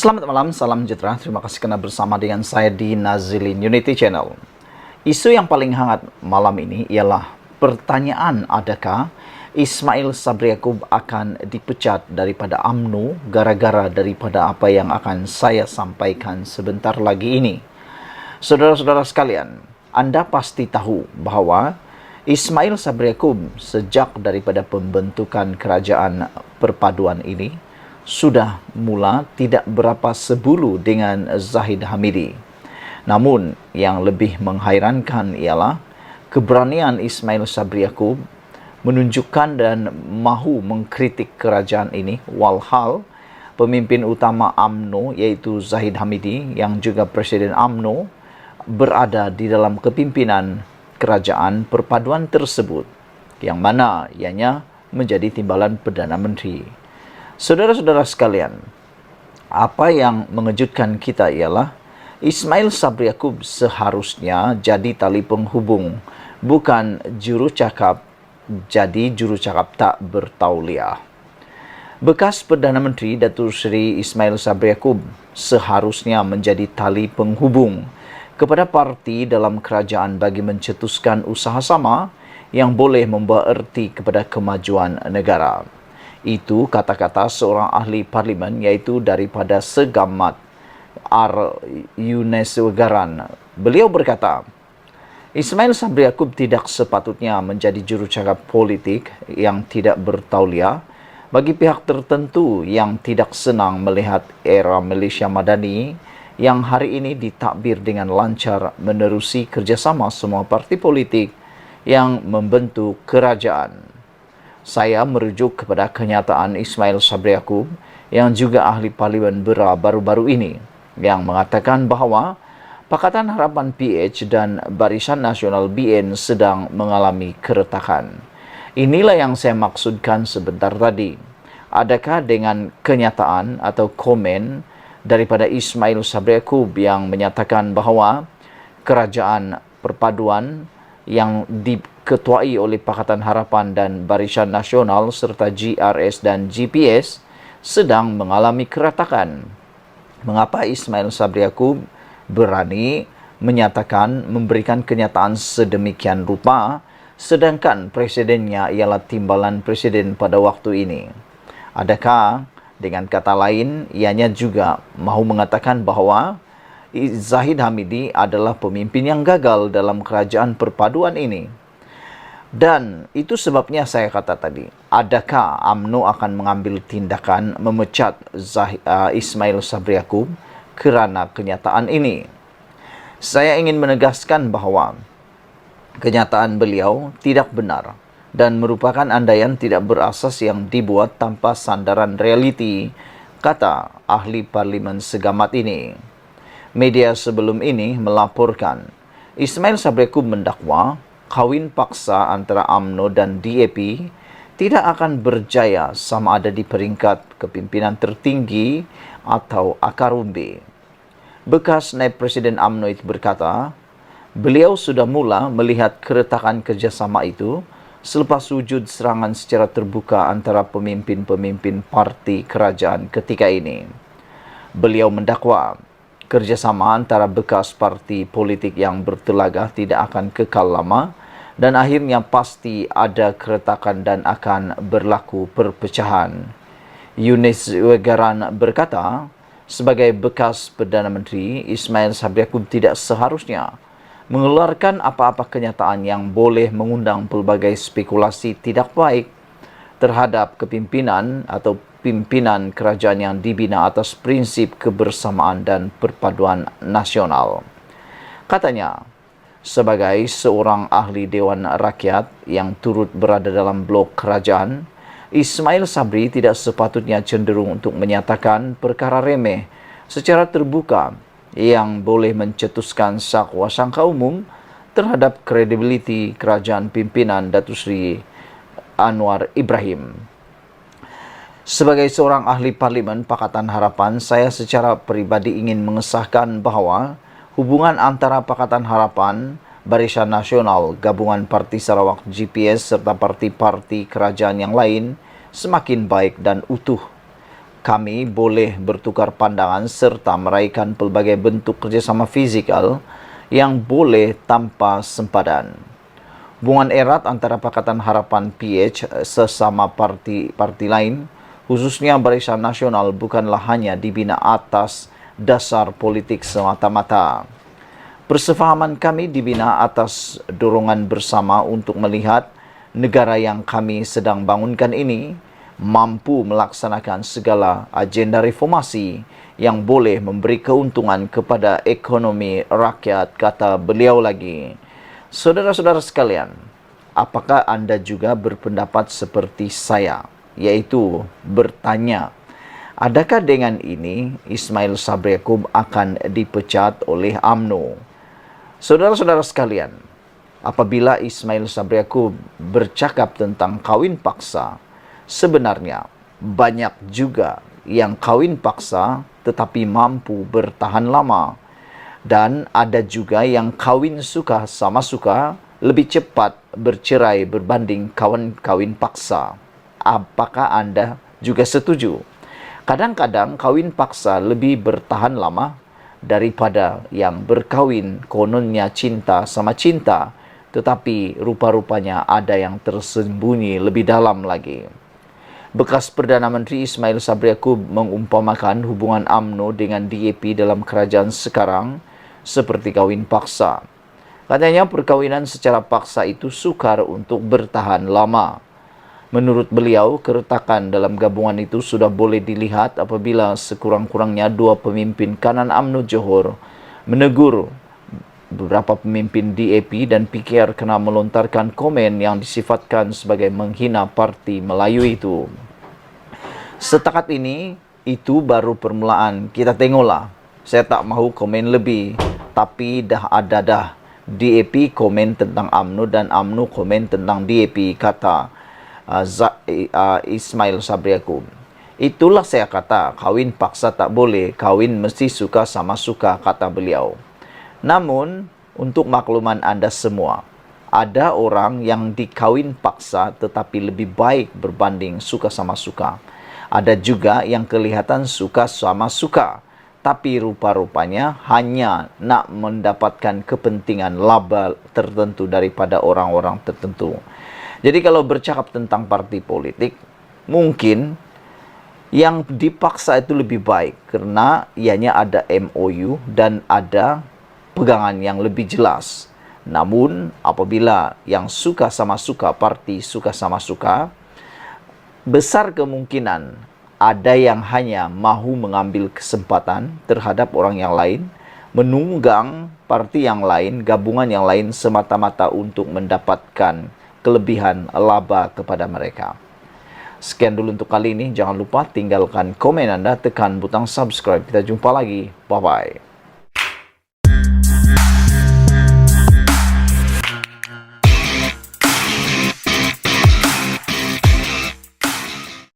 Selamat malam, salam sejahtera. Terima kasih karena bersama dengan saya di Nazilin Unity Channel. Isu yang paling hangat malam ini ialah pertanyaan adakah Ismail Sabri Yaakob akan dipecat daripada UMNO gara-gara daripada apa yang akan saya sampaikan sebentar lagi ini. Saudara-saudara sekalian, Anda pasti tahu bahawa Ismail Sabri Yaakob sejak daripada pembentukan kerajaan perpaduan ini sudah mula tidak berapa sebulu dengan Zahid Hamidi. Namun, yang lebih menghairankan ialah keberanian Ismail Sabri Yaakob menunjukkan dan mahu mengkritik kerajaan ini, walhal pemimpin utama UMNO iaitu Zahid Hamidi yang juga Presiden UMNO berada di dalam kepimpinan kerajaan perpaduan tersebut, yang mana ianya menjadi timbalan Perdana Menteri. Saudara-saudara sekalian, apa yang mengejutkan kita ialah Ismail Sabri Yaakob seharusnya jadi tali penghubung, bukan juru cakap, jadi juru cakap tak bertauliah. Bekas Perdana Menteri Datuk Seri Ismail Sabri Yaakob seharusnya menjadi tali penghubung kepada parti dalam kerajaan bagi mencetuskan usaha sama yang boleh membawa erti kepada kemajuan negara. Itu kata-kata seorang ahli parlimen iaitu daripada Segamat R. Yunes Wegaran. Beliau berkata, Ismail Sabri Yaakob tidak sepatutnya menjadi jurucakap politik yang tidak bertauliah bagi pihak tertentu yang tidak senang melihat era Malaysia Madani yang hari ini ditakbir dengan lancar menerusi kerjasama semua parti politik yang membentuk kerajaan. Saya merujuk kepada kenyataan Ismail Sabri Yaakob yang juga ahli parlimen BERA baru-baru ini yang mengatakan bahawa Pakatan Harapan PH dan Barisan Nasional BN sedang mengalami keretakan. Inilah yang saya maksudkan sebentar tadi. Adakah dengan kenyataan atau komen daripada Ismail Sabri Yaakob yang menyatakan bahawa kerajaan perpaduan yang diketuai oleh Pakatan Harapan dan Barisan Nasional serta GRS dan GPS sedang mengalami keretakan? Mengapa Ismail Sabri Yaakob berani menyatakan memberikan kenyataan sedemikian rupa sedangkan presidennya ialah timbalan presiden pada waktu ini? Adakah dengan kata lain ianya juga mahu mengatakan bahawa Zahid Hamidi adalah pemimpin yang gagal dalam kerajaan perpaduan ini? Dan itu sebabnya saya kata tadi, adakah UMNO akan mengambil tindakan memecat Ismail Sabri Yaakob kerana kenyataan ini? Saya ingin menegaskan bahawa kenyataan beliau tidak benar dan merupakan andaian tidak berasas yang dibuat tanpa sandaran realiti, kata ahli parlimen Segamat ini. Media sebelum ini melaporkan Ismail Sabri Yaakob mendakwa kawin paksa antara UMNO dan DAP tidak akan berjaya sama ada di peringkat kepimpinan tertinggi atau akar umbi. Bekas Naib Presiden UMNO itu berkata, beliau sudah mula melihat keretakan kerjasama itu selepas wujud serangan secara terbuka antara pemimpin-pemimpin parti kerajaan ketika ini. Beliau mendakwa kerjasama antara bekas parti politik yang bertelagah tidak akan kekal lama dan akhirnya pasti ada keretakan dan akan berlaku perpecahan. Yunes Wegaran berkata, sebagai bekas Perdana Menteri, Ismail Sabri Yaakob tidak seharusnya mengeluarkan apa-apa kenyataan yang boleh mengundang pelbagai spekulasi tidak baik terhadap kepimpinan atau pimpinan kerajaan yang dibina atas prinsip kebersamaan dan perpaduan nasional. Katanya, sebagai seorang ahli Dewan Rakyat yang turut berada dalam blok kerajaan, Ismail Sabri tidak sepatutnya cenderung untuk menyatakan perkara remeh secara terbuka yang boleh mencetuskan sakwa sangka umum terhadap kredibiliti kerajaan pimpinan Datuk Seri Anwar Ibrahim. Sebagai seorang ahli parlimen Pakatan Harapan, saya secara peribadi ingin mengesahkan bahawa hubungan antara Pakatan Harapan, Barisan Nasional, Gabungan Parti Sarawak GPS serta parti-parti kerajaan yang lain semakin baik dan utuh. kami boleh bertukar pandangan serta meraihkan pelbagai bentuk kerjasama fizikal yang boleh tanpa sempadan. Hubungan erat antara Pakatan Harapan PH sesama parti lain, khususnya Barisan Nasional, bukanlah hanya dibina atas dasar politik semata-mata. Persefahaman kami dibina atas dorongan bersama untuk melihat negara yang kami sedang bangunkan ini mampu melaksanakan segala agenda reformasi yang boleh memberi keuntungan kepada ekonomi rakyat, kata beliau lagi. Saudara-saudara sekalian, apakah Anda juga berpendapat seperti saya, yaitu bertanya, adakah dengan ini Ismail Sabri Yaakob akan dipecat oleh UMNO? Saudara-saudara sekalian, apabila Ismail Sabri Yaakob bercakap tentang kawin paksa, sebenarnya banyak juga yang kawin paksa tetapi mampu bertahan lama. Dan ada juga yang kawin suka sama suka lebih cepat bercerai berbanding kawin paksa. Apakah Anda juga setuju? Kadang-kadang kawin paksa lebih bertahan lama daripada yang berkawin kononnya cinta sama cinta, tetapi rupa-rupanya ada yang tersembunyi lebih dalam lagi. Bekas Perdana Menteri Ismail Sabri Yaakob mengumpamakan hubungan UMNO dengan DAP dalam kerajaan sekarang seperti kawin paksa. Katanya perkawinan secara paksa itu sukar untuk bertahan lama. Menurut beliau, keretakan dalam gabungan itu sudah boleh dilihat apabila sekurang-kurangnya dua pemimpin kanan UMNO Johor menegur beberapa pemimpin DAP dan PKR kena melontarkan komen yang disifatkan sebagai menghina parti Melayu itu. Setakat ini, itu baru permulaan. Kita tengoklah. Saya tak mahu komen lebih. Tapi dah ada DAP komen tentang UMNO dan UMNO komen tentang DAP, kata Ismail Sabri Yaakob. Itulah saya kata, kawin paksa tak boleh, kawin mesti suka sama suka, kata beliau. Namun, untuk makluman Anda semua, ada orang yang dikawin paksa tetapi lebih baik berbanding suka sama suka. Ada juga yang kelihatan suka sama suka, tapi rupa-rupanya hanya nak mendapatkan kepentingan laba tertentu daripada orang-orang tertentu. Jadi kalau bercakap tentang parti politik, mungkin yang dipaksa itu lebih baik karena ianya ada MOU dan ada pegangan yang lebih jelas. Namun apabila yang suka sama suka, parti suka sama suka, besar kemungkinan ada yang hanya mahu mengambil kesempatan terhadap orang yang lain, menunggang parti yang lain, gabungan yang lain semata-mata untuk mendapatkan kelebihan laba kepada mereka. Sekian dulu untuk kali ini. Jangan lupa tinggalkan komen Anda, tekan butang subscribe. Kita jumpa lagi. Bye-bye.